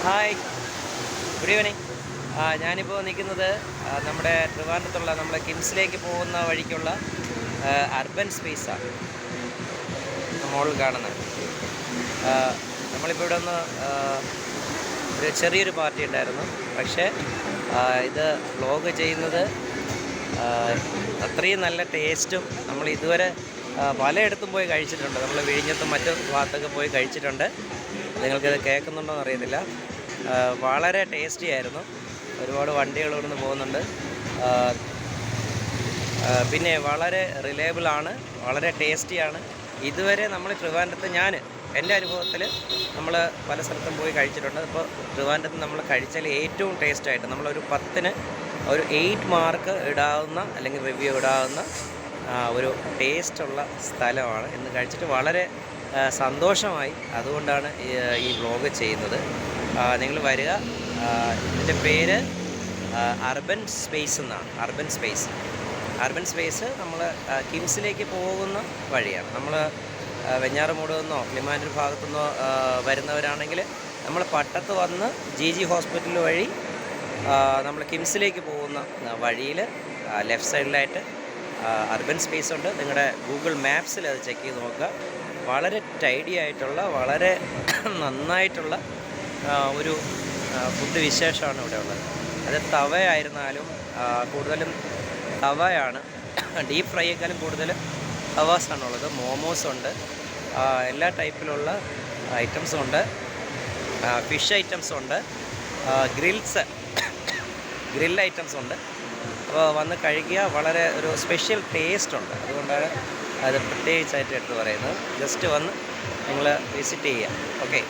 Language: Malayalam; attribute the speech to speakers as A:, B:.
A: Hi, good evening. ഞാനിപ്പോൾ നിൽക്കുന്നത് നമ്മുടെ ട്രിവാൻഡ്രത്തുള്ള നമ്മളെ കിംസിലേക്ക് പോകുന്ന വഴിക്കുള്ള അർബൻ സ്പേസാണ് മുകളിൽ കാണുന്നത്. നമ്മളിപ്പോൾ ഇവിടെ ഒന്ന് ഒരു ചെറിയൊരു പാർട്ടി ഉണ്ടായിരുന്നു. പക്ഷേ ഇത് വ്ലോഗ് ചെയ്യുന്നത് അത്രയും നല്ല ടേസ്റ്റും നമ്മൾ ഇതുവരെ പലയിടത്തും പോയി കഴിച്ചിട്ടുണ്ട്. നമ്മൾ വിഴിഞ്ഞത്തും മറ്റു ഭാഗത്തൊക്കെ പോയി കഴിച്ചിട്ടുണ്ട്. നിങ്ങൾക്കിത് കേൾക്കുന്നുണ്ടോ എന്ന് അറിയത്തില്ല. വളരെ ടേസ്റ്റി ആയിരുന്നു. ഒരുപാട് വണ്ടികൾ ഇവിടുന്ന് പോകുന്നുണ്ട്. പിന്നെ വളരെ റിലയബിളാണ്, വളരെ ടേസ്റ്റിയാണ്. ഇതുവരെ നമ്മൾ ട്രിവാൻഡ്രത്ത് എൻ്റെ അനുഭവത്തിൽ നമ്മൾ പല സ്ഥലത്തും പോയി കഴിച്ചിട്ടുണ്ട്. ഇപ്പോൾ ട്രിവാൻഡ്രത്ത് നമ്മൾ കഴിച്ചാൽ ഏറ്റവും ടേസ്റ്റായിട്ട് നമ്മളൊരു 10ന് ഒരു 8 മാർക്ക് ഇടാവുന്ന അല്ലെങ്കിൽ റിവ്യൂ ഇടാവുന്ന ഒരു ടേസ്റ്റുള്ള സ്ഥലമാണ്. ഇന്ന് കഴിച്ചിട്ട് വളരെ സന്തോഷമായി. അതുകൊണ്ടാണ് ഈ വ്ലോഗ് ചെയ്യുന്നത്. നിങ്ങൾ വരിക. ഇതിൻ്റെ പേര് അർബൻ സ്പേസ് എന്നാണ്. അർബൻ സ്പേസ് നമ്മൾ കിംസിലേക്ക് പോകുന്ന വഴിയാണ്. നമ്മൾ വെഞ്ഞാറമൂട് നിന്നോ ലിമാൻ്റൂർ ഭാഗത്തു നിന്നോ വരുന്നവരാണെങ്കിൽ നമ്മൾ പട്ടത്ത് വന്ന് ജി ഹോസ്പിറ്റൽ വഴി നമ്മൾ കിംസിലേക്ക് പോകുന്ന വഴിയിൽ ലെഫ്റ്റ് സൈഡിലായിട്ട് അർബൻ സ്പേസ് ഉണ്ട്. നിങ്ങളുടെ ഗൂഗിൾ മാപ്സിൽ അത് ചെക്ക് ചെയ്ത് നോക്കുക. വളരെ ടൈഡി ആയിട്ടുള്ള, വളരെ നന്നായിട്ടുള്ള ഒരു ഫുഡ് വിശേഷമാണ് ഇവിടെ ഉള്ളത്. അത് തവയായിരുന്നാലും കൂടുതലും തവയാണ്. ഡീപ്പ് ഫ്രൈയേക്കാളും കൂടുതൽ തവാസാണുള്ളത്. മോമോസുണ്ട്, എല്ലാ ടൈപ്പിലുള്ള ഐറ്റംസുണ്ട്, ഫിഷ് ഐറ്റംസുണ്ട്, ഗ്രിൽ ഐറ്റംസ് ഉണ്ട്. അപ്പോൾ വന്ന് കഴിക്കുക. വളരെ ഒരു സ്പെഷ്യൽ ടേസ്റ്റ് ഉണ്ട്. അതുകൊണ്ടാണ് അത് പ്രത്യേകിച്ചായിട്ട് എടുത്ത് പറയുന്നത്. ജസ്റ്റ് വന്ന് നിങ്ങൾ വിസിറ്റ് ചെയ്യുക. ഓക്കെ.